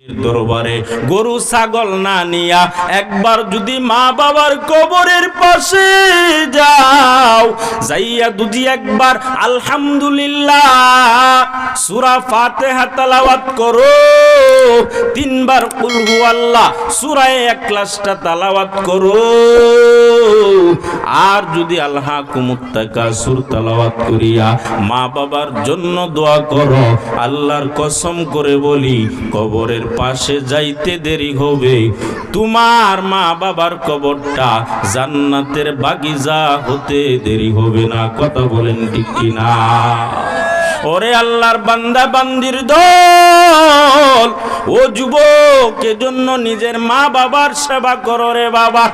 দরবারে গরু ছাগল না নিয়া একবার যদি মা বাবার কবরের পাশে যাও, যাইয়া যদি একবার আলহামদুলিল্লাহ সূরা ফাতিহা তেলাওয়াত করো, তিনবার কুল হুয়াল্লাহ সূরা ইখলাসটা তেলাওয়াত করো, আর যদি আলহাকুমুত তাকাসুর তেলাওয়াত করিয়া মা বাবার জন্য দোয়া করো, আল্লাহর কসম করে বলি কবরের পাশে যাইতে দেরি হবে, তোমার মা বাবার কবরটা জান্নাতের বাগিচা হতে দেরি হবে না। কথা বলেন ঠিক কিনা? ওরে আল্লাহর বান্দা বান্দির দল, ও যুবক, এজন্য নিজের মা বাবার সেবা করো রে বাবা।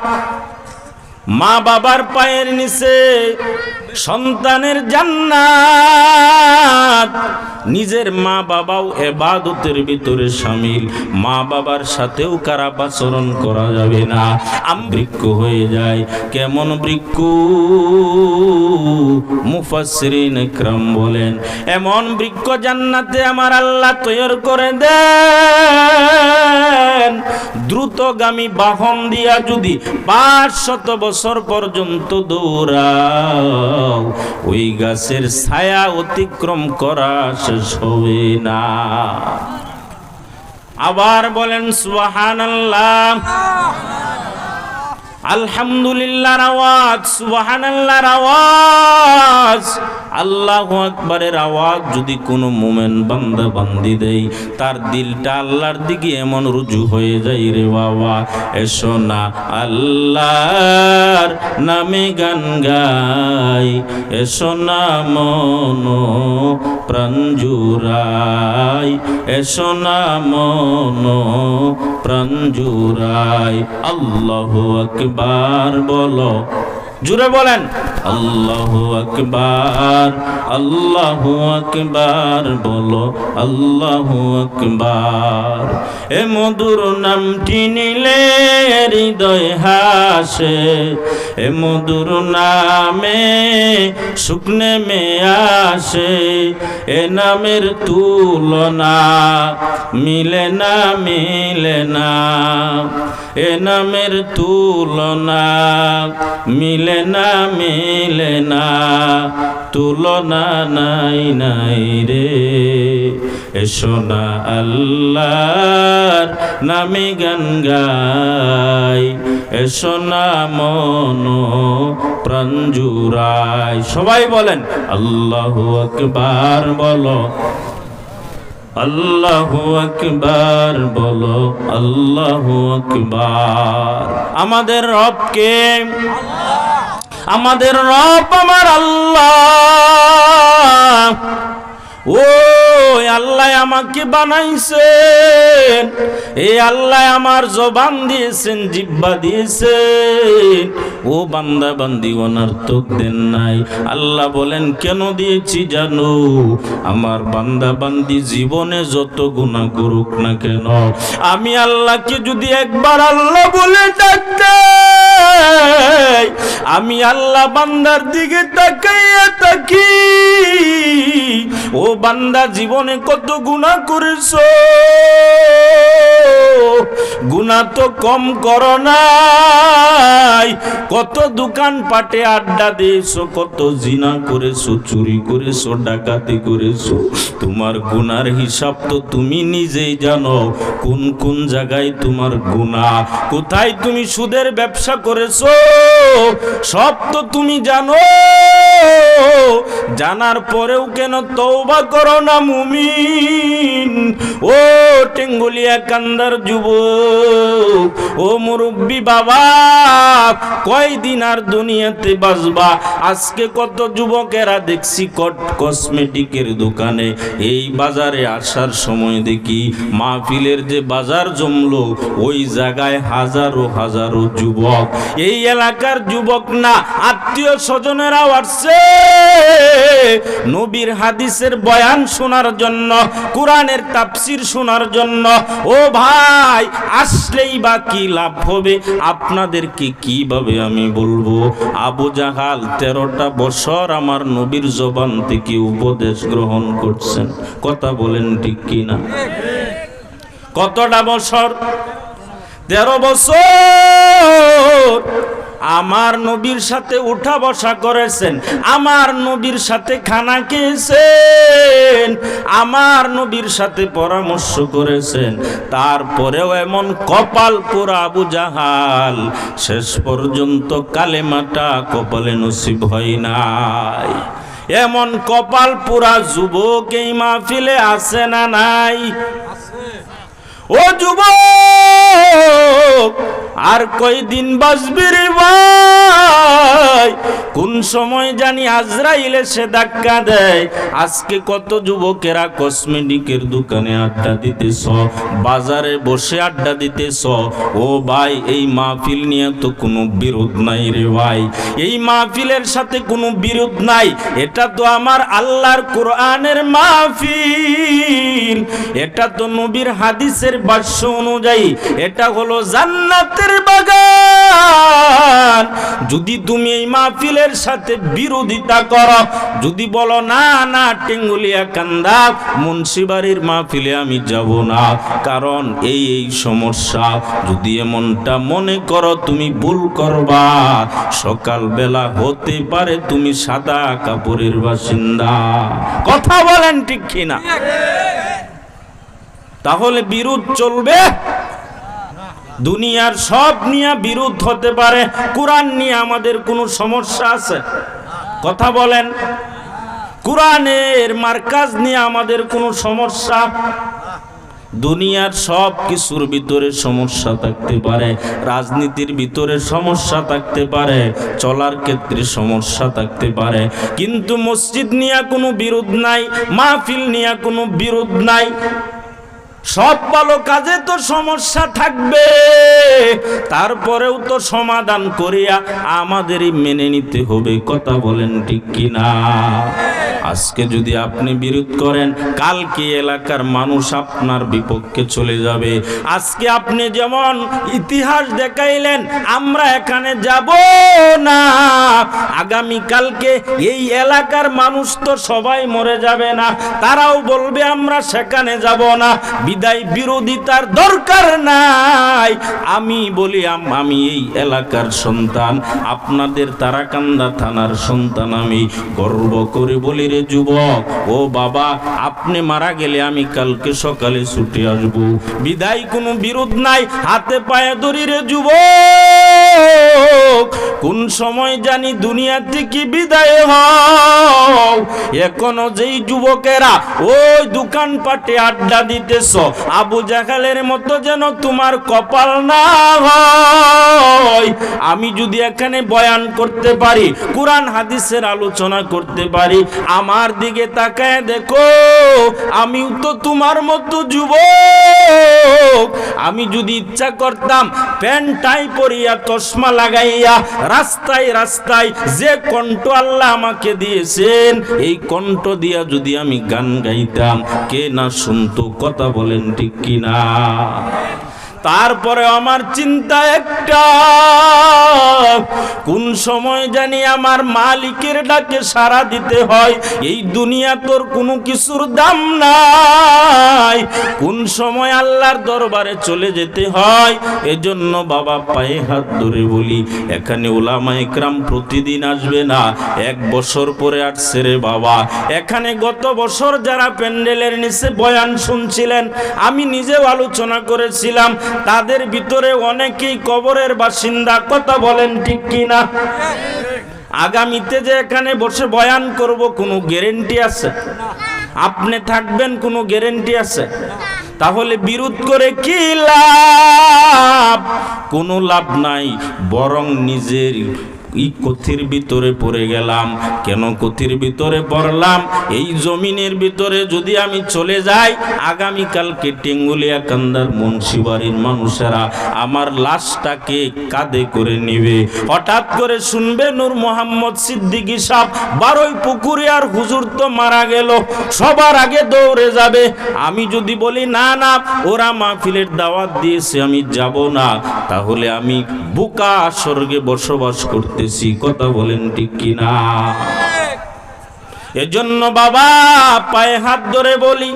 মা বাবার পায়ের নিচে সন্তানের জান্নাত। নিজের মা বাবাও ইবাদতের ভিতরে শামিল, মা বাবার সাথেও খারাপ আচরণ করা যাবে না। বৃক্ষ হয়ে যায় কেমন বৃক্ষ? মুফাসসিরিন ইকরাম বলেন এমন বৃক্ষ জান্নাতে আমার আল্লাহ তৈরি করে দেন, দ্রুতগামী বাহন দিয়া যদি 500 বছর পর্যন্ত দৌড়াও, ওই গাছের ছায়া অতিক্রম করা শেষ হবে না। আবার বলেন সুবহানাল্লাহ। আলহামদুলিল্লাহর আওয়াজ, সুবহানাল্লাহর আওয়াজ, আল্লাহু আকবারের আওয়াজ যদি কোনো মুমিন বান্দা বান্দি দেয়, তার দিলটা আল্লাহর দিকে এমন রুজু হয়ে যায় রে বাবা। এসো না আল্লাহর নামে গান গাই, এসো না মন প্রাণ জুড়াই, এসো না মন প্রাণ জুড়াই। আল্লাহু আকবার বলো, জুড়ে বলেন আল্লাহু আকবার, আল্লাহু আকবার বলো, আল্লাহু আকবার। এ মধুর নামটি নিলে হৃদয় হাসে, এ মধুর নামে সুখ নেমে আসে, এ নামের তুলনা মিলে না, মিলে না, এ নামের তুলনা মিলে না, মিলে না, তুলনা নাই নাই রে। এসো না আল্লাহর নামে গান গাই, এসো না মন প্রাণ জুড়াই। সবাই বলেন আল্লাহু আকবার বলো, আল্লাহু আকবার বলো, আল্লাহু আকবার। আমাদের রবকে, আমাদের রব আমার আল্লাহ। ও আল্লাহ আমাকে বানাইছেন, এই আল্লাহ আমার জবান দিয়েছেন, জিহ্বা দিয়েছেন। ও বান্দা বান্দি অনার্থক দেন নাই। আল্লাহ বলেন কেন দিয়েছি জানো? আমার বান্দা বান্দি জীবনে যত গুনাহ করুক না কেন, আমি আল্লাহকে যদি একবার আল্লাহ বলে ডাকতে, আমি আল্লাহ বান্দার দিকে তাকাইয়া থাকি, ও বান্দা জীবনে কত গুনাহ করেছো, গুনাহ তো কম করো নাই, কত দোকান পাটে আড্ডা দিয়েছো, কত জিনা করেছো, চুরি করেছো, ডাকাতি করেছো। তোমার গুনার হিসাব তো তুমি নিজেই জানো, কোন কোন জায়গায় তোমার গুনাহ, কোথায় তুমি সুদের ব্যবসা করেছো, সব তো তুমি জানো। জানার পরেও কেন তওবা করো না মুমিন? ও টেঙ্গুলিয়া কান্দার যুবক, ও মুরব্বী বাবা, কয়দিন আর দুনিয়াতে বাঁচবা? আজকে কত যুবকেরা দেখছি কসমেটিকের দোকানে, এই বাজারে আসার সময় দেখি মাহফিলের যে বাজার জমলো, ওই জায়গায় হাজারো হাজারো যুবক। এই এলাকার যুবক না, আত্মীয় স্বজনেরাও আসছে নবীর হাদিসের বয়ান শোনার জন্য, কোরআনের তাফসীর শোনার জন্য। ও ভাই, আসলেই বা কি লাভ হবে? আপনাদেরকে কিভাবে আমি বলবো? আবু জাহাল 13টা বছর আমার নবীর জবান থেকে উপদেশ গ্রহণ করছেন। কথা বলেন ঠিক কিনা? কতটা বছর? 13 বছর আমার নবীর সাথে উঠা বসা করেছেন, আমার নবীর সাথে খানা খেয়েছেন, আমার নবীর সাথে পরামর্শ করেছেন। তারপরেও এমন কপাল পোড়া আবু জাহাল, শেষ পর্যন্ত কালেমাটা কপালে নসিব হয় নাই। এমন কপাল পোড়া যুবক এই মাহফিলে আছে না নাই? ও যুবক, আর কয়দিন বাঁচবি রে ভাই? কোন সময় জানি আজরাইল এসে ধাক্কা দেয়। আজকে কত যুবকেরা কসমেটিকের দোকানে আড্ডা দিতেছ, বাজারে বসে আড্ডা দিতেছ। ও ভাই, এই মাহফিল নিয়ে তো কোনো বিরোধ নাই রে ভাই, এই মাহফিলের সাথে কোনো বিরোধ নাই। এটা তো আমার আল্লাহর কোরআনের মাহফিল, এটা তো নবীর হাদিসের ভাষ্য অনুযায়ী এটা হলো জান্নাতের বাগান। যদি তুমি এই মাহফিলের সাথে বিরোধিতা করো, যদি বলো না না টেঙ্গুলিয়া কান্দা মুন্সিবাড়ির মাহফিলে আমি যাব না, কারণ এই সমস্যা, যদি এমনটা মনে করো তুমি ভুল করবা। সকালবেলা হতে পারে তুমি সাদা কাপড়ের বাসিন্দা। কথা বলেন ঠিক কিনা? তাহলে বিরোধ চলবে? দুনিয়ার সব নিয়ে বিরোধ হতে পারে, কোরআন নিয়ে আমাদের কোনো সমস্যা আছে? কথা বলেন। কোরআনের মার্কাজ নিয়ে আমাদের কোনো সমস্যা? দুনিয়ার সব কিছুর ভিতরে সমস্যা থাকতে পারে, রাজনীতির ভিতরে সমস্যা থাকতে পারে, চলার ক্ষেত্রে সমস্যা থাকতে পারে, কিন্তু মসজিদ নিয়ে কোনো বিরোধ নাই, মাহফিল নিয়ে কোনো বিরোধ নাই। সব ভালো কাজে তো সমস্যা থাকবে, তারপরেও তো সমাধান করিয়া আমাদেরই মেনে নিতে হবে। কথা বলেন ঠিক কিনা? আজকে যদি আপনি বিরোধ করেন, কালকে এলাকার মানুষ আপনার বিপক্ষে চলে যাবে। আজকে আপনি যেমন ইতিহাস দেখাইলেন আমরা এখানে যাব না, আগামী কালকে এই এলাকার মানুষ তো সবাই মরে যাবে না, তারাও বলবে আমরা সেখানে যাব না। বিদায় বিরোধিতার দরকার নাই। আমি বলি আমি এই এলাকার সন্তান, আপনাদের তারাকান্দা থানার সন্তান, আমি গর্ব করে বলি রে যুবক, ও বাবা, আপনি মারা গেলে আমি কালকে সকালে ছুটে আসব। বিদায় কোনো বিরোধ নাই, হাতে পায়ে ধরি রে যুবক। কোন সময় জানি দুনিয়া থেকে বিদায় হও। এখনো যেই যুবকেরা ওই দোকানপাটে আড্ডা দিতেছ, আবু জাহালের মতো যেন তোমার কপাল না হয়। আমি যদি এখানে বয়ান করতে পারি, কোরআন হাদিসের আলোচনা করতে পারি, আমার দিকে তাকায় দেখো, আমিও তো তোমার মতো যুবক। আমি যদি ইচ্ছা করতাম প্যান্ট টাই পরিয়া চশমা লাগাইয়া রাস্তায় রাস্তায় যে কণ্ঠ আল্লাহ আমাকে দিয়েছেন, এই কণ্ঠ দিয়া যদি আমি গান গাইতাম, কে না শুনতো? কথা বলেন ঠিক কিনা? তারপরে আমার চিন্তা একটা, কোন সময় জানি আমার মালিকের ডাকে সাড়া দিতে হয়। এই দুনিয়া তোর কোনো কিছুর দাম নাই, কোন সময় আল্লাহর দরবারে চলে যেতে হয়। এজন্য বাবা পায়ে হাত ধরে বলি, এখানে উলামা ইকরাম প্রতিদিন আসবে না, 1 বছর পরে আসছে রে বাবা। এখানে গত বছর যারা প্যান্ডেলের নিচে বয়ান শুনছিলেন, আমি নিজেও আলোচনা করেছিলাম, তাদের ভিতরে অনেকেই কবরের বাসিন্দা। কথা বলেন ঠিক কিনা? আগামীতে যে এখানে বসে বয়ান করব কোনো গ্যারান্টি আছে? আপনি থাকবেন কোনো গ্যারান্টি আছে? তাহলে বিরোধ করে কি লাভ? কোনো লাভ নাই, বরং নিজের ক্ষতির ভিতরে পড়ে গেলাম। কেন ক্ষতির ভিতরে পড়লাম? এই জমিনের ভিতরে যদি আমি চলে যাই, আগামীকালকে টেঙ্গুলিয়া কান্দার মুন্সিবাড়ির মানুষেরা আমার লাশটাকে কাঁধে করে নিবে। হঠাৎ করে শুনবে নূর মোহাম্মদ সিদ্দিকী সাহেব বারোই পুকুরিয়ার হুজুর তো মারা গেল, সবার আগে দৌড়ে যাবে। আমি যদি বলি না না, ওরা মাহফিলের দাওয়াত দিয়েছে, আমি যাব না, তাহলে আমি বুকা স্বর্গে বসবাস করতে। কথা বলেন ঠিক কিনা? এজন্য বাবা পায়ে হাত ধরে বলি,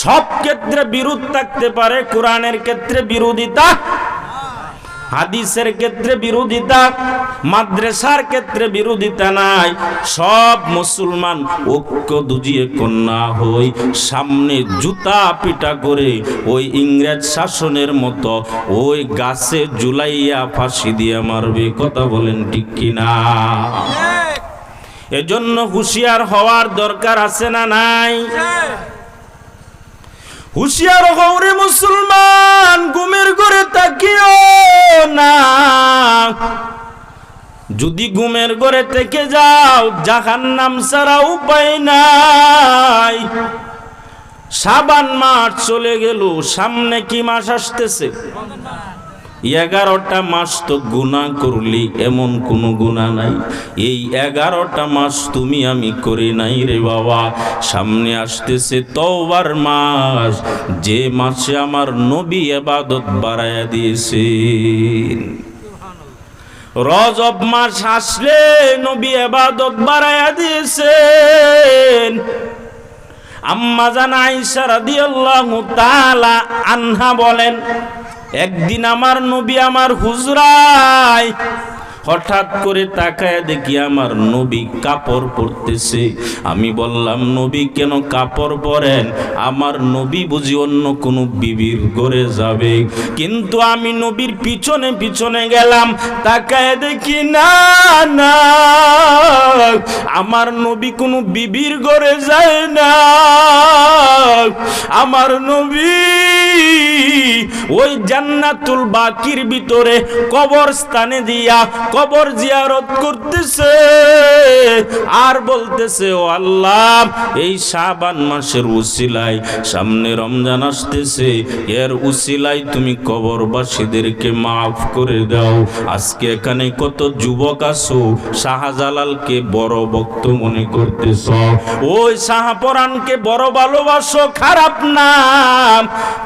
সব ক্ষেত্রে বিরোধ থাকতে পারে, কোরআনের ক্ষেত্রে বিরোধিতা, হাদিসের ক্ষেত্রে বিরোধিতা, মাদ্রাসার ক্ষেত্রে বিরোধিতা নাই। সব মুসলমান ঐক্য দুজিয়ে কন্যা হই, সামনে জুতা পিটা করে ওই ইংরেজ শাসনের মতো ওই গাছে ঝুলাইয়া ফাঁসি দিয়ে মারবে। কথা বলেন ঠিক কিনা? এজন্য হুঁশিয়ার হওয়ার দরকার আছে না নাই? হুঁশিয়ার হও রে মুসলমান, ঘুমের ঘরে তাকিও না। যদি ঘুমের ঘরে থেকে যাও, জাহান্নাম ছাড়া উপায় নাই। শাবান মাস চলে গেল, সামনে কি মাস আসতেছে? 11টা মাস তো গুনাহ করলি, এমন কোনো গুনাহ নাই। এই 11টা মাস তুমি আমি করি নাই রে বাবা। সামনে আসতেছে তওবার মাস, যে মাসে আমার নবী ইবাদত বাড়ায়া দিয়েছেন। রজব মাস আসলে নবী ইবাদত বাড়ায়া দিয়েছেন। আম্মা জান আয়েশা রাদিয়াল্লাহু তাআলা আনহা বলেন, একদিন আমার নবী আমার হুজরায় হঠাৎ করে তাকায় দেখি আমার নবী কাপড় পরতেছে। আমি বললাম, নবী কেন কাপড় পরেন? আমার নবী বুঝি অন্য কোনো বিবির ঘরে যাবে। কিন্তু আমি নবীর পিছনে পিছনে গেলাম, তাকায় দেখি না না, আমার নবী কোনো বিবির ঘরে যায় না। আমার নবী ওই জান্নাতুল বাকির ভিতরে কবরস্থানে দিয়া কবর জিয়ারত করতেছে আর বলতেছে, ও আল্লাহ, এই শাবান মাসের উসিলায় সামনে রমজান আসতেছে, এর উসিলায় তুমি কবরবাসীদেরকে মাফ করে দাও। আজকে এখানে কত যুবক আছো শাহজালালকে বড় ভক্ত মনে করতেছ, ওই শাহপরানকে বড় ভালোবাসো, খারাপ না,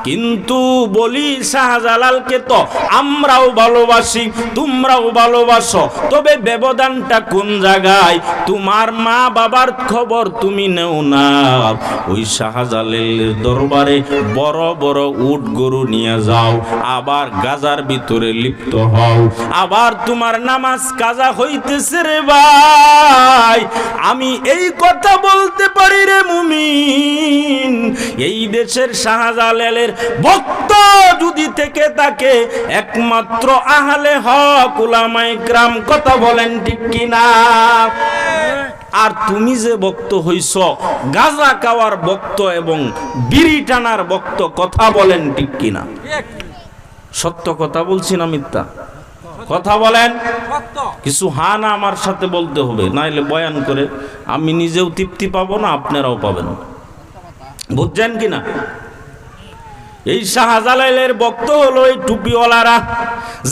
কিন্তু বলি শাহজালালকে তো আমরাও ভালোবাসি, তোমরাও ভালোবাসো, তবে ব্যবধানটা কোন জায়গায়? তোমার মা বাবার খবর তুমি নেও না, ওই শাহজালালের দরবারে বড় বড় উট গরু নিয়ে যাও, আবার গাজার ভিতরে লিপ্ত হও, আবার তোমার নামাজ কাজা হইতেছে রে ভাই। আমি এই কথা বলতে পারি রে মুমিন, এই দেশের শাহজালালের ভক্ত যদি থেকে থাকে একমাত্র আহলে হক উলামায়ে কিরাম। কথা বলেন ঠিক কিনা? আর তুমি যে ভক্ত হইছ গাঁজা খাওয়ার ভক্ত এবং বিড়ি টানার ভক্ত, কথা বলেন ঠিক কিনা? সত্য কথা বলছি না মিথ্যা কথা বলেন? কিছু হা না আমার সাথে বলতে হবে, নাইলে বয়ান করে আমি নিজেও তৃপ্তি পাবো না, আপনারাও পাবেন। বুঝছেন কিনা? এই শাহজালালের ভক্ত হলো এই টুপিওয়ালারা,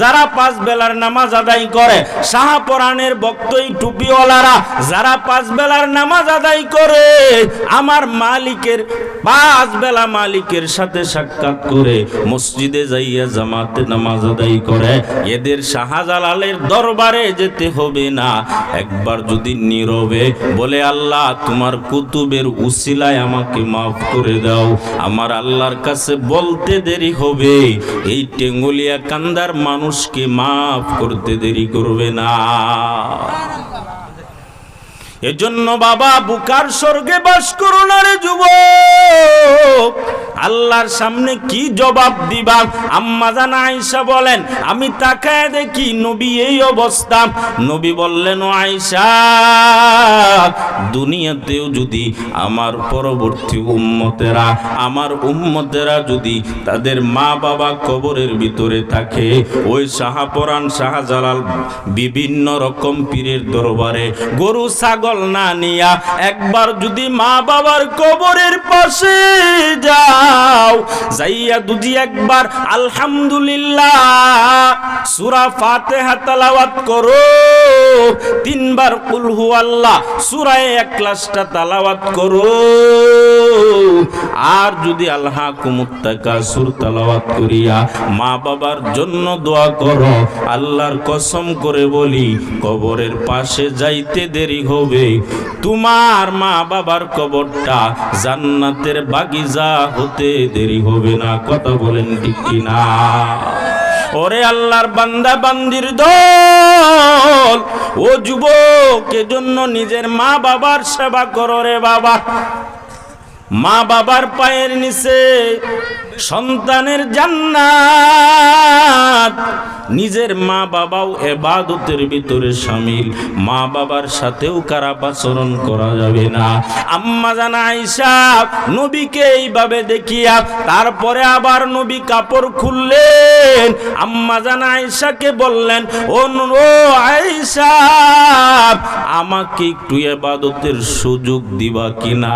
যারা 5 বেলার নামাজ আদায় করে। শাহপরানের ভক্ত এই টুপিওয়ালারা, যারা 5 বেলার নামাজ আদায় করে। আমার মালিকের 5 বেলা মালিকের সাথে সাক্ষাৎ করে মসজিদে যাইয়া জামাতে নামাজ আদায় করে। এদের শাহজালালের দরবারে যেতে হবে না, একবার যদি নীরবে বলে, আল্লাহ তোমার কুতুবের উসিলায় আমাকে মাফ করে দাও, আমার আল্লাহর কাছে বলতে দেরি হবে, এই টেঙ্গুলিয়া কান্দার মানুষকে মাফ করতে দেরি করবে না। এজন্য বাবা বুকার স্বর্গে বাস করো না রে যুবক, আল্লাহর সামনে কি জবাব দিবা? আম্মা জান আয়েশা বলেন, আমি তাকায় দেখি নবী এই অবস্থা। নবী বললেন, ও আয়েশা, দুনিয়াতেও যদি আমার পরবর্তী উম্মতেরা যদি তাদের মা বাবা কবরের ভিতরে থাকে, ওই শাহপরান শাহজালাল বিভিন্ন রকম পীরের দরবারে গরু ছাগল না নিয়া একবার যদি মা বাবার কবরের পাশে যাও, যাইয়া দুজি একবার আলহামদুলিল্লাহ সূরা ফাতিহা তেলাওয়াত করো, 3 বার কুল হুয়াল্লাহ সূরা ইখলাসটা তেলাওয়াত করো, আর যদি আলহাকুমুত তাকাসুর তেলাওয়াত করিয়া মা বাবার জন্য দোয়া করো, আল্লাহর কসম করে বলি কবরের পাশে যাইতে দেরি হবে, তোমার মা বাবার কবরটা জান্নাতের বাগিচা হতে দেরি হবে না। কথা বলেন ঠিক কিনা? ওরে আল্লাহর বান্দা বান্দির দল, ও যুবক, এজন্য নিজের মা বাবার সেবা করো রে বাবা। মা বাবার পায়ের নিচে সন্তানের জান্নাত। নিজের মা বাবাও ইবাদতের ভিতরে শামিল, মা বাবার সাথেও খারাপ আচরণ করা যাবে না। আম্মা জান আয়েশা নবীকে এইভাবে দেখিয়া তারপরে আবার নবী কাপড় খুললেন। আম্মা জান আয়েশাকে বললেন, ও আয়েশা, আমাকে একটু ইবাদতের সুযোগ দিবা কিনা?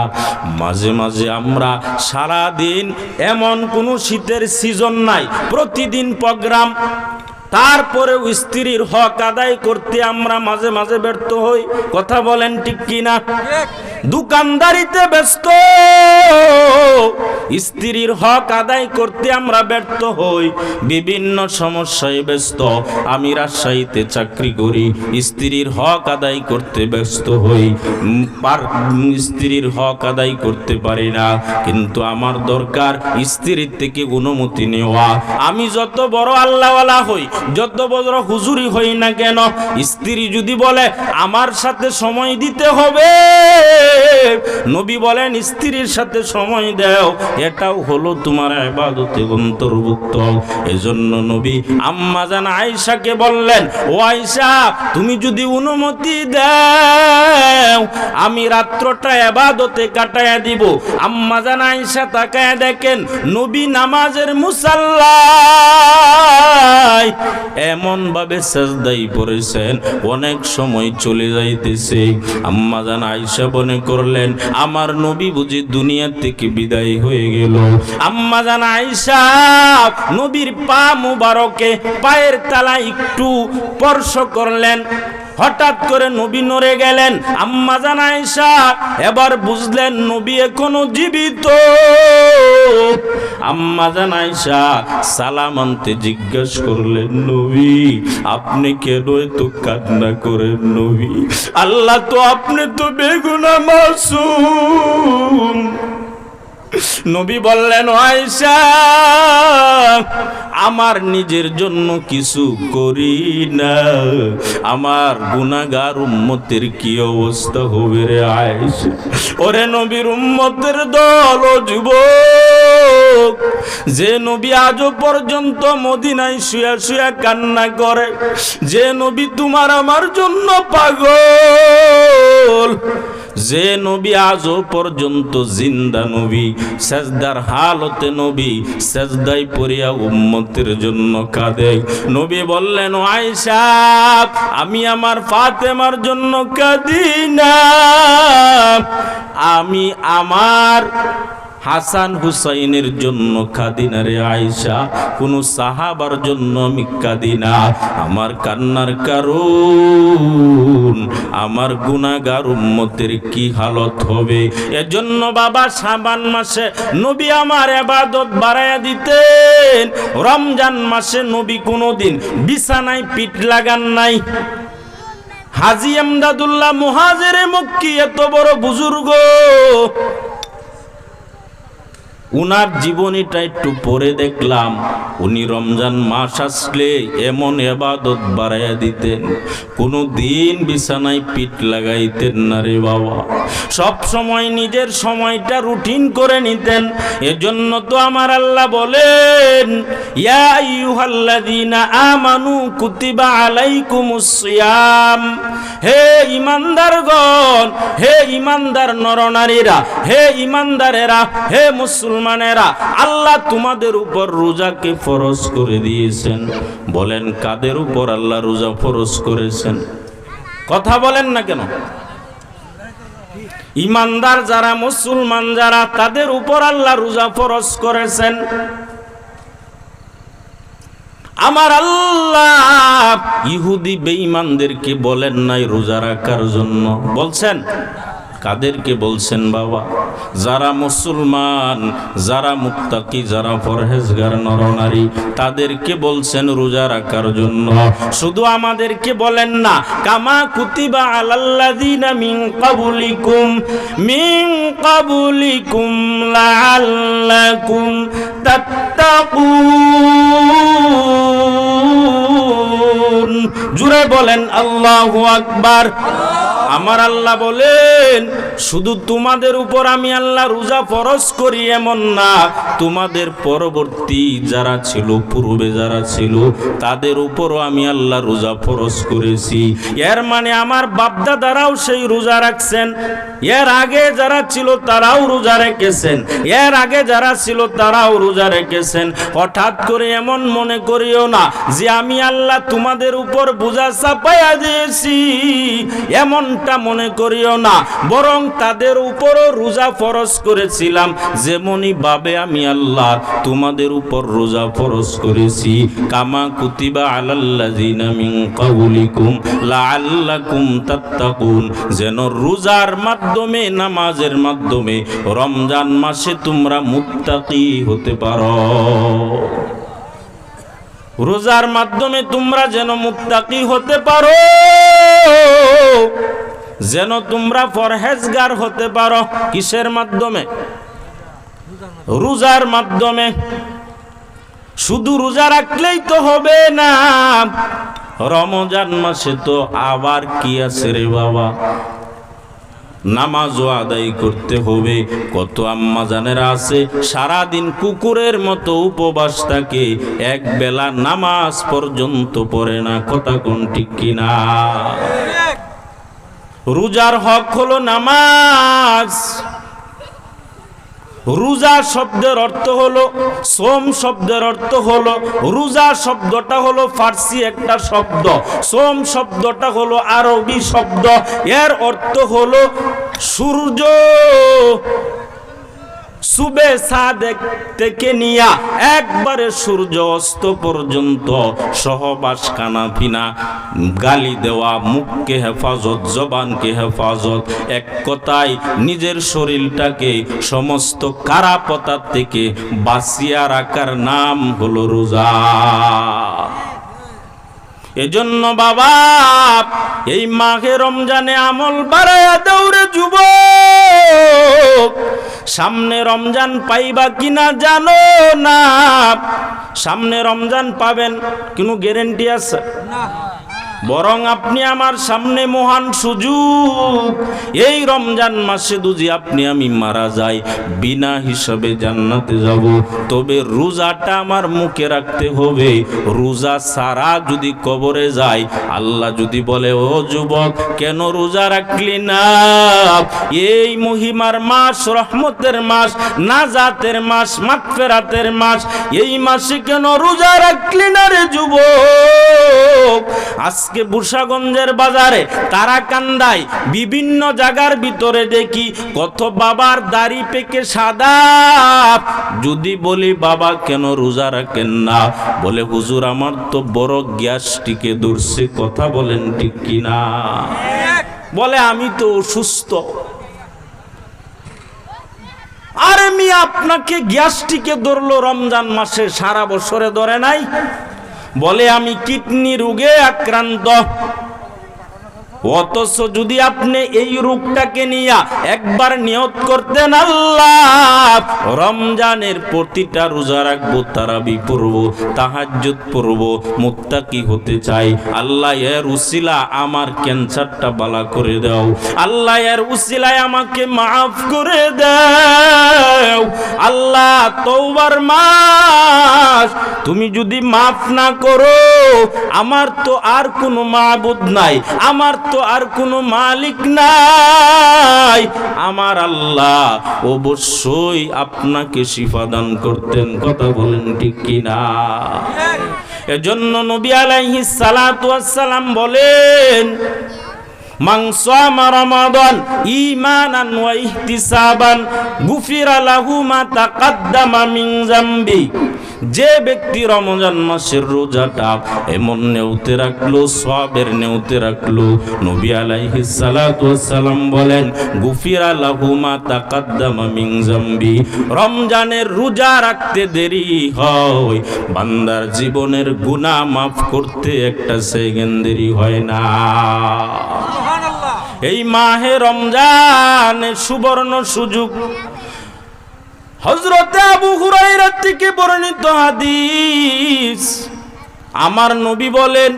মাঝে মাঝে আমরা সারা দিন, এমন কোনো শীতের সিজন নাই, প্রতিদিন প্রোগ্রাম, তারপরেও স্ত্রীর হক আদায় করতে আমরা মাঝে মাঝে ব্যর্থ হই। কথা বলেন ঠিক কিনা? দোকানদারিতে ব্যস্ত, স্ত্রীর হক আদায় করতে আমরা ব্যর্থ হই। বিভিন্ন সমস্যায় ব্যস্ত, আমি রাজশাহীতে চাকরি করি, স্ত্রীর হক আদায় করতে ব্যস্ত হই, স্ত্রীর হক আদায় করতে পারি না। কিন্তু আমার দরকার স্ত্রীর থেকে অনুমতি নেওয়া। আমি যত বড় আল্লাহওয়ালা হই, যত বড় হুজুরি হই না কেন, স্ত্রী যদি বলে আমার সাথে সময় দিতে হবে, নবী বলেন স্ত্রীর সাথে সময় দাও, এটাও হলো তোমার ইবাদতে অন্তর্ভুক্ত। এজন্য নবী আম্মা জান আয়েশাকে বললেন, ও আয়েশা, তুমি যদি অনুমতি দাও আমি রাত্রটা ইবাদতে কাটায়া দিব। আম্মা জান আয়েশা তাকায় দেখেন নবী নামাজের মুসাল্লায় এমন ভাবে সাজদায় পড়েছেন, অনেক সময় চলে যাইতেছে। আম্মা জান আয়েশা মনে করলেন আমার নবী বুঝি দুনিয়া থেকে বিদায় হয়ে গেল। আম্মা জান আয়েশা নবীর পা মুবারকে পায়ের তালা একটু স্পর্শ করলেন, হঠাৎ করে নবী নড়ে গেলেন। আম্মা জান আয়েশা এবার বুঝলেন নবী এখনো জীবিত। আম্মা জান আয়েশা সালাম আনতে জিজ্ঞেস করলেন, নবী আপনি কেন এত কান্না করেন? নবী, আল্লাহ তো, আপনি তো বেগুনাহ মাসুম। নবী বললেন, আয়েশা, আমার নিজের জন্য কিছু করি না, আমার গুনাহগার উম্মতের কি অবস্থা হবে রে আয়েশা? ওরে নবীর উম্মতের দল, ও যুবক, যে নবী আজও পর্যন্ত মদিনায় শুয়া শুয়া কান্না করে, যে নবী তোমার আমার জন্য পাগল, যে নবী আজও পর্যন্ত জিন্দা নবী, সেজদার হালতে নবী সেজদায় পড়িয়া উম্মতের জন্য কাঁদে। নবী বললেন, আয়েশা, আমি আমার ফাতেমার জন্য কাঁদি না, আমি আমার হাসান হুসাইনের জন্য কাঁদি না রে আয়েশা, কোন সাহাবার জন্য আমি কাঁদি না। আমার কান্নার কারণ আমার গুনাহগার উম্মতের কি হালত হবে। এজন্য বাবা শাবান মাসে নবী আমার ইবাদত বাড়ায়া দিতেন। রমজান মাসে নবী কোনোদিন বিছানায় পিঠ লাগান নাই। হাজী এমদাদুল্লাহ মুহাজিরে মক্কি এত বড় বুজুর্গ, উনার জীবনীটা একটু পড়ে দেখলাম, উনি রমজান মাস আসলে এমন ইবাদত বাড়াইয়া দিতেন, কোনো দিন বিছানায় পিঠ লাগাইতেন না রে বাবা। সব সময় নিজের সময়টা রুটিন করে নিতেন। এজন্য তো আমার আল্লাহ বলেন, ইয়া আইয়ুহাল্লাযীনা আমানু কুতিবা আলাইকুমুস সিয়াম। হে ঈমানদারগণ, হে ঈমানদার নরনারীরা, হে ঈমানদারেরা, হে মুসলমানেরা, আল্লাহ তোমাদের উপর রোজাকে ফরজ করে দিয়েছেন। বলেন কাদের উপর আল্লাহ রোজা ফরজ করেছেন? কথা বলেন না কেন? ঈমানদার যারা, মুসলমান যারা, তাদের উপর আল্লাহ রোজা ফরজ করেছেন। আমার আল্লাহ ইহুদি বেঈমানদেরকে বলেন নাই রোজা রাখার জন্য, বলছেন? কাদেরকে বলছেন বাবা? যারা মুসলমান, যারা মুত্তাকি, যারা পরহেজগার নরনারী, তাদেরকে বলছেন রোজা রাখার জন্য। শুধু আমাদেরকে বলেন না, কামা কুতিবা আলাল্লাযিনা মিন কাবুলিকুম লাআল্লাকুম তাত্তাকুন। জুড়ে বলেন আল্লাহু আকবার। আমার আল্লাহ বলেন, শুধু তোমাদের উপর আমি আল্লাহ রোজা ফরজ করি এমন না, তোমাদের পরবর্তী যারা ছিল, পূর্বে যারা ছিল, তাদের উপরও আমি আল্লাহ রোজা ফরজ করেছি। এর মানে আমার বাপদাদারাও সেই রোজা রাখছেন, এর আগে যারা ছিল তারাও রোজা রেখেছেন, এর আগে যারা ছিল তারাও রোজা রেখেছেন। হঠাৎ করে এমন মনে করিও না যে আমি আল্লাহ তোমাদের উপর বোঝা চাপাইয়া দিয়েছি, এমনটা মনে করিও না। বরং তাদের উপরও রোজা ফরজ করেছিলাম, যেমনই ভাবে আমি আল্লাহ তোমাদের উপর রোজা ফরজ করেছি। কামা কুতিবা আলাল্লাযিনা মিন কাবলিকুম লাআল্লাকুম তাত্তাকুন, যেন রোজার মাধ্যমে, নামাজের মাধ্যমে রমজান মাসে তোমরা মুত্তাকি হতে পারো। রোজার মাধ্যমে তোমরা যেন মুত্তাকি হতে পারো, যেন তোমরা পরহেজগার হতে পারো। কিসের মাধ্যমে? রোজার মাধ্যমে। শুধু রোজা রাখলেই তো হবে না, রমজান মাসে তো আবার কি আছে রে বাবা, নামাজও আদায় করতে হবে। কত আম্মা জানেরা আছে সারাদিন কুকুরের মতো উপবাস থাকে, এক বেলা নামাজ পর্যন্ত পড়ে না। কথা কোন ঠিক কিনা? রোজার হক হলো নামাজ। রোজা শব্দের অর্থ হলো, সোম শব্দের অর্থ হলো, রোজা শব্দটা হলো ফার্সি একটা শব্দ, সোম শব্দটা হলো আরবি শব্দ। এর অর্থ হলো সূর্য সুবে সাদেক থেকে নিয়া একবারে সূর্য অস্ত পর্যন্ত সহবাস, খানাপিনা, গালি দেওয়া, মুখকে হেফাজত, জবানকে হেফাজত, এক কথায় নিজের শরীরটাকে সমস্ত কারাপতার থেকে বাঁচিয়া রাখার নাম হলো রোজা। এজন্য বাবা, এই মাঘে রমজানে আমল বাড়ায়া দৌড়ে যুবক। সামনে রমজান পাইবা কিনা জানো না, সামনে রমজান পাবেন কোনো গ্যারেন্টি আছে না। বরং আপনি আমার সামনে মহান সুযোগ, এই রমজান মাসে যদি আপনি আমি মারা যাই, বিনা হিসাবে জান্নাতে যাব। তবে রোজাটা আমার মুখে রাখতে হবে। রোজা সারা যদি কবরে যায়, আল্লাহ যদি বলে, ও যুবক কেন রোজা রাখলি না? এই মহিমার মাস, রহমতের মাস, নাজাতের মাস, মাগফিরাতের মাস, এই মাসে কেন রোজা রাখলি না রে যুবক? আজকে বুরসাগঞ্জের বাজারে, তারাকান্দায়, বিভিন্ন জায়গার ভিতরে দেখি কত বাবার দাড়ি পেকে সাদা। যদি বলি বাবা কেন রোজা রাখেন না, বলে হুজুর আমার তো বড় গ্যাস্ট্রিকে ধরছে। কথা বলেন ঠিক কিনা? বলে আমি তো অসুস্থ। আরে মিয়া, আপনাকে গ্যাস্ট্রিকে ধরলো রমজান মাসে, সারা বছরে ধরে নাই? বলে আমি কিডনি রোগে আক্রান্ত। অথচ যদি আপনি এই রোগটাকে নিয়ে একবার নিয়ত করতেন, আল্লাহ রমজানের প্রতিটা রোজা রাখবো, তারাবি পড়বো, তাহাজ্জুদ পড়বো, মুত্তাকি হতে চাই, আল্লাহ এর উসিলা আমার ক্যান্সারটা বালা করে দাও, আল্লাহ এর উসিলায় আমাকে মাফ করে দাও। আল্লাহ তওবার মাস, তুমি যদি মাফ না করো, আমার তো আর কোনো মাবুদ নাই, আমার তো আর কোনো মালিক নাই। আমার আল্লাহ অবশ্যই আপনাকে শিফা দান করতেন। কথা বলেন ঠিক কিনা? এজন্য নবী আলাইহিস সালাতু ওয়াস সালাম বলেন, মান সামা রমাদান ঈমানান ওয়া ইহতিসাবান গুফিরা লাহু মা তাকাদ্দামা মিন যামবি। যে ব্যক্তি রমজান মাসের রোজাটা এমন নেউতে রাখলো, সওয়াবের নেউতে রাখলো, নবী আলাইহিস সালাতু ওয়াস সালাম বলেন গুফিরা লাহু মা তাকাদ্দামা মিন যামবি। রমজানের রোজা রাখতে দেরি হয়, বান্দার জীবনের গুনাহ মাফ করতে একটা সেকেন্ড দেরি হয় না। এই মাহে রমজানের সুবর্ণ সুযোগ। হযরত আবু হুরায়রা থেকে বর্ণিত হাদিস, আমার নবী বলেন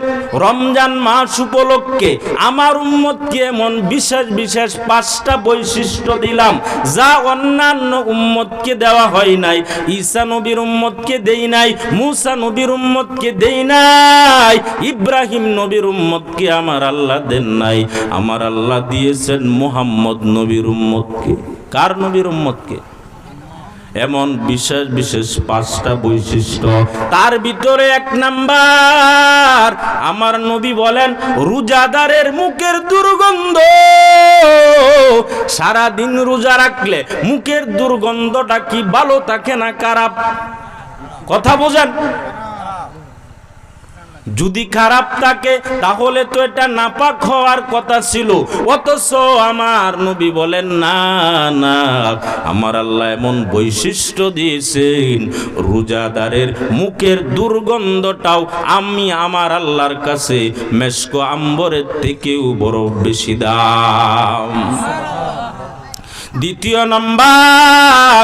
রমজান মাস উপলক্ষে আমার উম্মতকে এমন বিশেষ বিশেষ 5টা বৈশিষ্ট্য দিলাম যা অন্যান্য উম্মতকে দেওয়া হয় নাই। ঈসা নবীর উম্মতকে দেই নাই, মূসা নবীর উম্মতকে দেই নাই, ইব্রাহিম নবীর উম্মতকে আমার আল্লাহ দেন নাই। আমার আল্লাহ দিয়েছেন মুহাম্মদ নবীর উম্মতকে। কার নবীর উম্মতকে? এমন বিশেষ বিশেষ 5টা বৈশিষ্ট্য। তার ভিতরে 1 নাম্বার, আমার নবী বলেন রোজাদারের মুখের দুর্গন্ধ, সারা দিন রোজা রাখলে মুখের দুর্গন্ধটা কি ভালো থাকে না খারাপ? কথা বোঝেন? যদি খারাপ থাকে তাহলে তো এটা নাপাক হওয়ার কথা ছিল, অথচ আমার নবী বলেন না না, আমার আল্লাহ এমন বৈশিষ্ট্য দিয়েছেন রোজাদারের মুখের দুর্গন্ধটাও আমি আমার আল্লাহর কাছে মেশক আম্বরের থেকেও বড় বেশি দাম। দ্বিতীয় নাম্বার,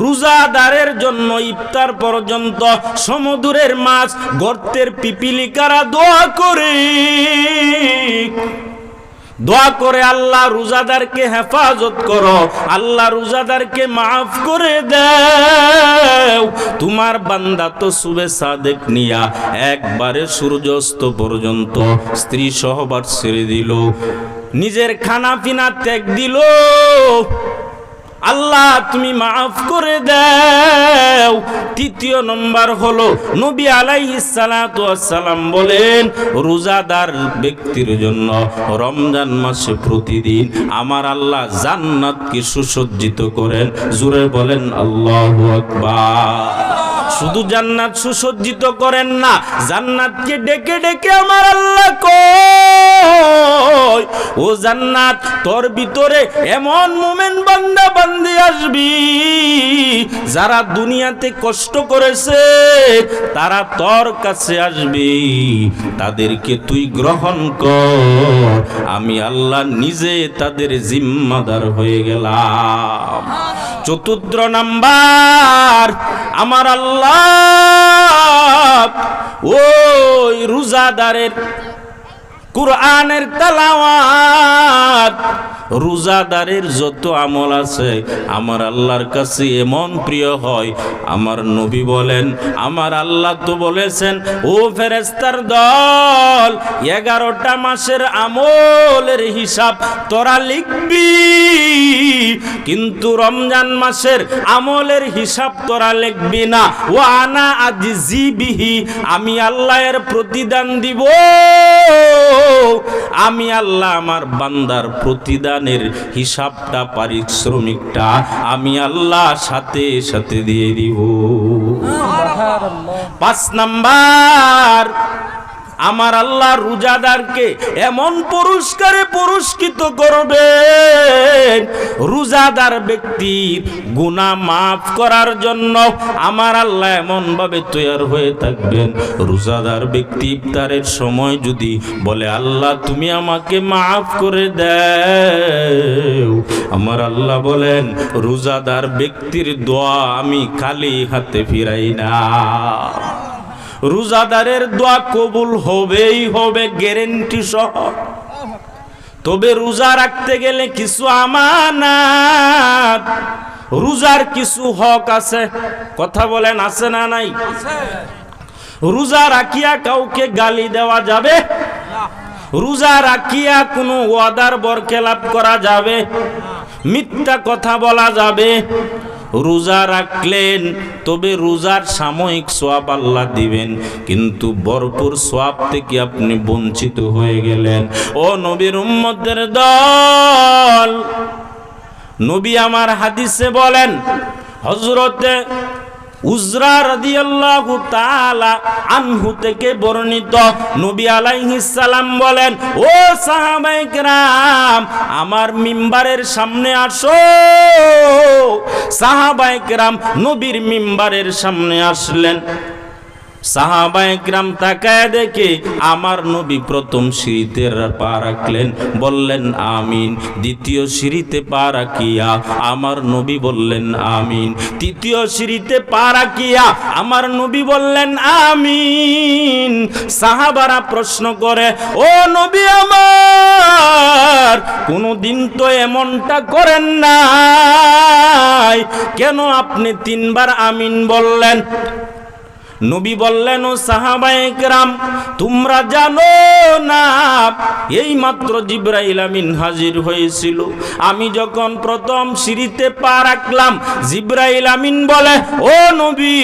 রোজাদারের জন্য ইফতার পর্যন্ত সমুদ্রের মাছ, গর্তের পিপিলিকারা দোয়া করে আল্লাহ রোজাদারকে হেফাজত করো, আল্লাহ রোজাদারকে মাফ করে দাও। তোমার বান্দা তো সুবে সাদেক নিয়া একবারে সূর্যাস্ত পর্যন্ত স্ত্রী সহবাস ছেড়ে দিল, নিজের খানা পিনা ত্যাগ দিল, আল্লাহ তুমি মাফ করে দাও। তৃতীয় নম্বর হলো নবী আলাইহিস সালাতু ওয়াস সালাম বলেন রোজাদার ব্যক্তির জন্য রমজান মাসে প্রতিদিন আমার আল্লাহ জান্নাতকে সুসজ্জিত করেন। জোরে বলেন আল্লাহু আকবার। শুধু জান্নাত সুসজ্জিত করেন না, জান্নাতকে ডেকে ডেকে আমার আল্লাহ কয় ও জান্নাত তোর ভিতরে এমন মুমিন বান্দা বান্দি আসবি যারা দুনিয়াতে কষ্ট করেছে, তারা তোর কাছে আসবে, তাদেরকে তুই গ্রহণ কর, আমি আল্লাহ নিজে তাদের জিম্মাদার হয়ে গেলাম। চতুর্থ নাম্বার, আমার আল্লাহ ওই রোজাদারের কুরআনের তেলাওয়াত, রোজাদারের যত আমল আছে আমার আল্লাহর কাছে এমন প্রিয় হয়। আমার নবী বলেন আমার আল্লাহ তো বলেছেন ও ফেরেশতার দল 11টা মাসের আমলের হিসাব তোরা লিখবি, কিন্তু রমজান মাসের আমলের হিসাব তোরা লিখবি না। ও আনা আজজি বিহি, আমি আল্লাহর প্রতিদান দিব, আমি আল্লাহ আমার বান্দার প্রতিদানের হিসাবটা পারিশ্রমিকটা আমি আল্লাহ সাথে সাথে দিয়ে দিব। 5 নাম্বার, আমার আল্লাহ রোজাদারকে এমন পুরস্কারে পুরস্কৃত করবেন, রোজাদার ব্যক্তির গুনাহ মাফ করার জন্য আমার আল্লাহ এমন ভাবে তৈয়ার হয়ে থাকবেন, রোজাদার ব্যক্তি ইফতারের সময় যদি বলে আল্লাহ তুমি আমাকে মাফ করে দাও, আমার আল্লাহ বলেন রোজাদার ব্যক্তির দোয়া আমি খালি হাতে ফিরাই না। রোজাদারের দোয়া কবুল হবেই হবে, গ্যারান্টি সহ। তবে রোজা রাখতে গেলে কিছু আমানত, রোজার কিছু হক আছে, কথা বলেন আছে না নাই? রোজা রাখিয়া কাউকে গালি দেওয়া যাবে? রোজা রাখিয়া কোনো ওয়াদার বরখেলাপ করা যাবে? মিথ্যা কথা বলা যাবে? রোজা রাখলেন, তবে রোজার সাময়িক সওয়াব আল্লাহ দিবেন, কিন্তু ভরপুর সওয়াব থেকে আপনি বঞ্চিত হয়ে গেলেন। ও নবীর উম্মতের দল, নবী আমার হাদিসে বলেন হযরতে উজরা রাদিয়াল্লাহু তাআলা আনহু থেকে বর্ণিত, নবী আলাইহিস সালাম বলেন, ও সাহাবায়ে কেরাম আমার মিম্বারের সামনে আসো। সাহাবায়ে কেরাম নবীর মিম্বারের সামনে আসলেন। সাহাবায়ে কেরাম তাকায় দেখে আমার নবী প্রথম সিঁড়িতে পা রাখলেন, বললেন আমিন। দ্বিতীয় সিঁড়িতে পা রাখিয়া আমার নবী বললেন আমিন। তৃতীয় সিঁড়িতে পা রাখিয়া আমার নবী বললেন আমিন। সাহাবারা প্রশ্ন করে, ও নবী আমার, কোনদিন তো এমনটা করেন নাই, কেন আপনি তিনবার আমিন বললেন? নবী বললেন, ও সাহাবায়ে কেরাম তোমরা জানো না এই মাত্র জিবরাইল আমিন হাজির হয়েছিল। আমি যখন প্রথম সিঁড়িতে পা রাখলাম জিবরাইল আমিন বলে, ও নবী,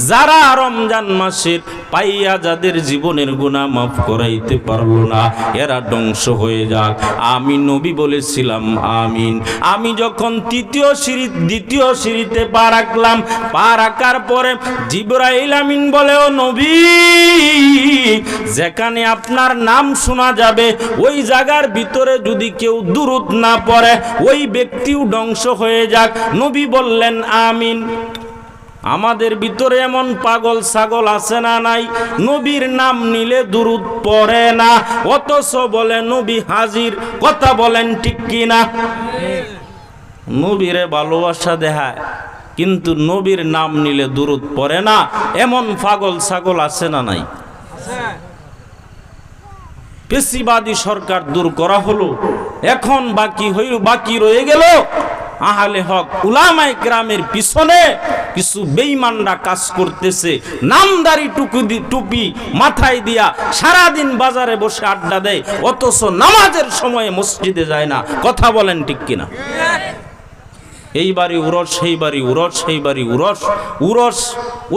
যারা রমজান মাসের পাইয়া যাদের জীবনের গুনাহ মাফ করাইতে পারলো না এরা ধ্বংস হয়ে যাক। আমি নবী বলেছিলাম আমিন। আমি যখন দ্বিতীয় সিঁড়িতে পা রাখলাম, পা রাখার পরে জিবরাইল আমিন বলে, ও নবী, যেখানে আপনার নাম শোনা যাবে ওই জায়গার ভিতরে যদি কেউ দুরূদ না পড়ে ওই ব্যক্তিও ধ্বংস হয়ে যাক। নবী বললেন আমিন। আমাদের ভিতরে এমন পাগল ছাগল আছে না নাই? নবীর নাম নিলে দুরূদ পড়ে না, অথচ বলে নবী হাজির। কথা বলেন ঠিক কিনা? নবীরে ভালোবাসা দেখায় কিন্তু নবীর নাম নিলে দুরূদ পড়ে না, এমন পাগল ছাগল আছে না নাই? পেশিবাদী সরকার দূর করা হলো, এখন বাকি রয়ে গেল আহলে হক উলামায়ে কেরামের পিছনে কিছু বেঈমানরা কাজ করতেছে। নামদারি টুপি মাথায় দিয়া সারাদিন বাজারে বসে আড্ডা দেয়, অথচ নামাজের সময়ে মসজিদে যায় না। কথা বলেন ঠিক কিনা? এই বাড়ি উরস, সেই বাড়ি উরস, সেই বাড়ি উরস, উরস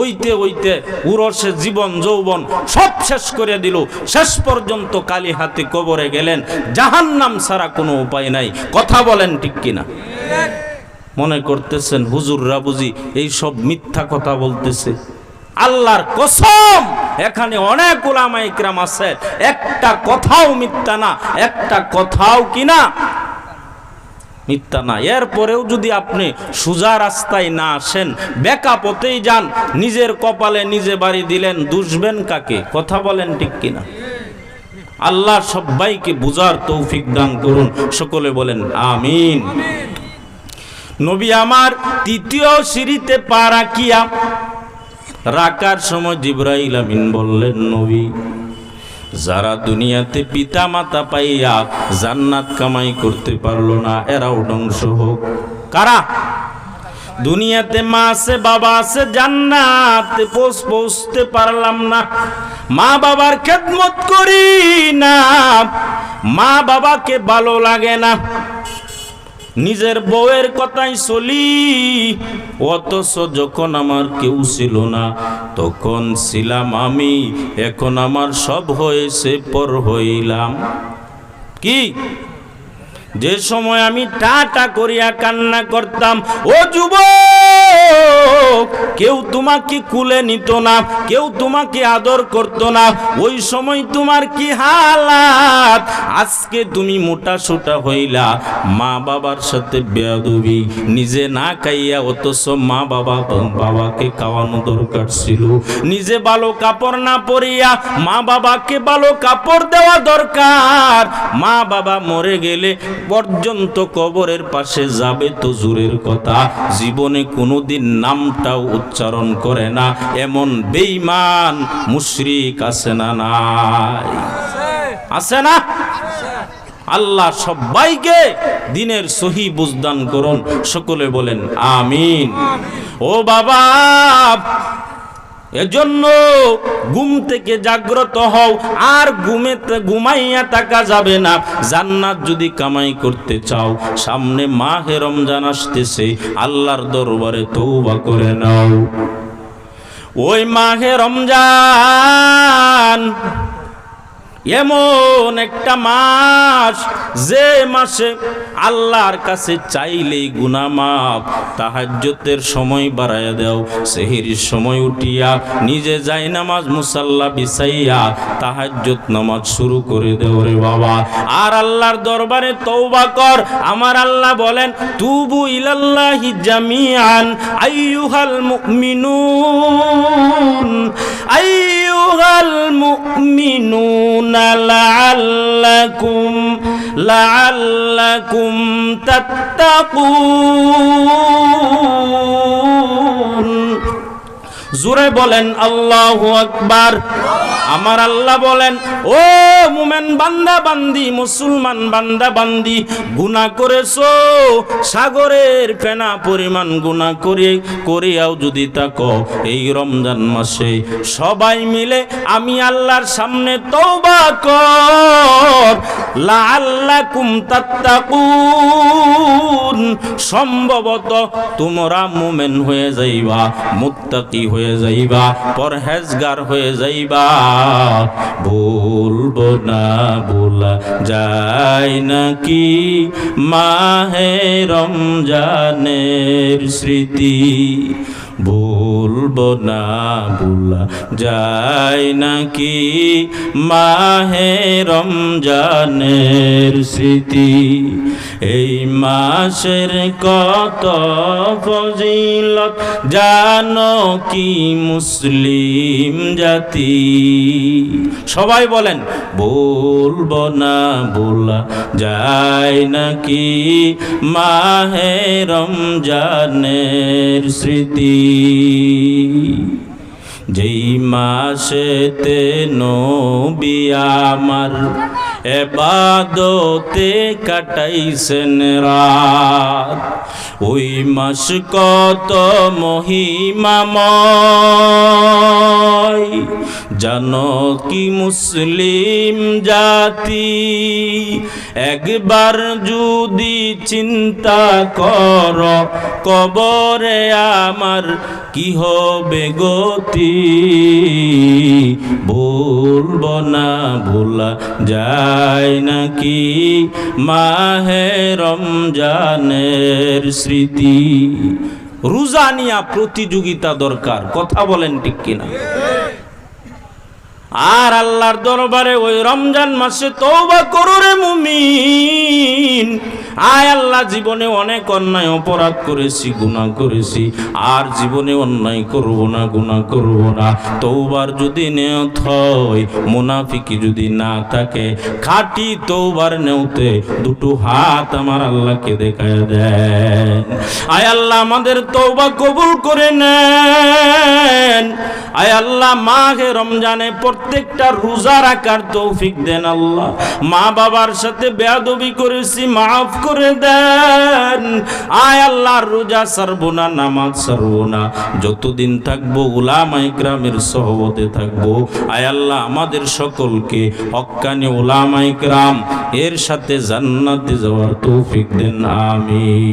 ওইতে উরসে জীবন যৌবন সব শেষ করে দিল। শেষ পর্যন্ত কালি হাতে কবরে গেলেন, জাহান্নাম ছাড়া কোনো উপায় নাই। কথা বলেন ঠিক কিনা? মনে করতেছেন হুজুররা বুঝি এই সব মিথ্যা কথা বলতেছে? আল্লাহর কসম, এখানে অনেক উলামায়ে কেরাম আছে, একটা কথাও মিথ্যা না, একটা কথাও কিনা মিথ্যা না। এরপরেও যদি আপনি সোজা রাস্তায় না আসেন, বেকা পথেই যান, নিজের কপালে নিজে বাড়ি দিলেন, দুষবেন কাকে? কথা বলেন ঠিক কিনা? আল্লাহ সবাইকে বুঝার তৌফিক দান করুন, সকলে বলেন আমিন। নবী আমার তৃতীয় সিঁড়িতে পা রাখার সময় জিবরাইল আমিন বললেন, নবী, যারা দুনিয়াতে পিতা মাতা পাইয়া জান্নাত কামাই করতে পারলো না এরাও ধ্বংস হোক। কারা? দুনিয়াতে মা আছে, বাবা আছে, জান্নাতে পৌঁছতে পারলাম না, মা বাবার খেদমত করি না, মা বাবাকে ভালো লাগে না, নিজের বউয়ের কথাই চলি, অথচ যখন আমার কেউ ছিল না তখন ছিলাম আমি, এখন আমার সব হয়েছে পর হইলাম। কি? যে সময় আমি টাটা করিয়া কান্না করতাম, ও যুবক, কেউ তোমাকে কুলে নিত না, কেউ তোমাকে আদর করত না, ওই সময় তোমার কি হালাত? আজকে তুমি মোটা সোটা হইলা, মা বাবার সাথে বেয়াদবি, নিজে না খাইয়া, অথচ মা বাবাকে খাওয়ানো দরকার ছিল, নিজে ভালো কাপড় না পরিয়া মা বাবাকে ভালো কাপড় দেওয়া দরকার। মা বাবা মরে গেলে পর্যন্ত কবরের পাশে যাবে তো জোরের কথা, জীবনে কোনোদিন নামটাও উচ্চারণ করে না, এমন বেঈমান মুশরিক আছে না নাই? আছে না? আল্লাহ সবাইকে দিনের সহি বুঝদান করুন, সকলে বলেন আমিন। ও বাবা, এজন্য ঘুম থেকে জাগ্রত হও, আর ঘুমাইয়া থাকা যাবে না। জান্নাত যদি কামাই করতে চাও, সামনে মাহে রমজান আসতেছে, আল্লাহর দরবারে তওবা করে নাও। ওই মাহে রমজান এমন একটা মাস যে মাসে আল্লাহর কাছে চাইলেই গুনাহ মাফ। তাহাজ্জুদের সময় বাড়ায়া দাও, সেহরির সময় উঠিয়া নিজে যাই নামাজ মুসাল্লা বিছাইয়া তাহাজ্জুদ নামাজ শুরু করে দেও রে বাবা। আর আল্লাহর দরবারে তওবা কর। আমার আল্লাহ বলেন, তুবু ইলাল্লাহি জামিআন আইয়ুহাল মুমিনুন আইয়ুহাল মুমিনুনা লাআল্লাকুম তাত্তাকুন। জোরে বলেন আল্লাহু আকবার। আমার আল্লাহ বলেন, ও মুমিন বান্দা বান্দি, মুসলমান বান্দা বান্দি, গুনাহ করেছো, সাগরের ফেনা পরিমাণ গুনাহ করিয়াও যদি তাকো এই রমজান মাসে সবাই মিলে আমি আল্লাহর সামনে তওবা কর, লাআল্লাকুম তাত্তাকুন, সম্ভবত তোমরা মুমিন হয়ে যাইবা, মুত্তাকি হয়ে যাইবা, পরহেজগার হয়ে যাইবা। ভুলবো না ভোলা যায় নাকি মাহে রমজানের স্মৃতি, ভুলবো না ভোলা যায় নাকি মাহে রমজানের স্মৃতি। এই মাসের কত ফজিলত জানো কি মুসলিম জাতি। সবাই বলেন, ভুলবো না ভোলা যায় নাকি মাহে রমজানের স্মৃতি। যেই মাসেতে নবী আমার ইবাদতে কাটাইছেন রাত, ওই মাস কত মহিমাময় জানো কি মুসলিম জাতি। একবার যদি চিন্তা কর কবরে আমার কি হবে গতি, ভুলবো না ভোলা যায় নাকি মাহে রমজানের স্মৃতি। রোজা নিয়া প্রতিযোগিতা দরকার, কথা বলেন ঠিক কিনা? আর আল্লাহর দরবারে ওই রমজান মাসে তওবা করো রে মুমিন। আয় আল্লাহ, জীবনে অনেক অন্যায় অপরাধ করেছি, গুনাহ করেছি, আর জীবনে অন্যায় করব না, গুনাহ করব না। তওবার যদি নিয়ত হয়, মুনাফিকি যদি না থাকে, খাঁটি তওবার নিয়তে দুটো হাত আমার আল্লাহকে দেখায় দেন। আয় আল্লাহ, আমাদের তওবা কবুল করে নেন। আয় আল্লাহ, মাহে রমজানে প্রত্যেকটা রোজা রাখার তৌফিক দেন আল্লাহ। মা বাবার সাথে বেয়াদবি করেছি, মাফ করে দেন। আয় আল্লাহ, রোজা ছাড়বো না, নামাজ ছাড়বো না, যতদিন থাকবো উলামা ইকরামের সহবতে থাকবো। আয় আল্লাহ, আমাদের সকলকে হক্কানি উলামা ইকরাম এর সাথে জান্নাতে যাওয়ার তৌফিক দেন, আমিন।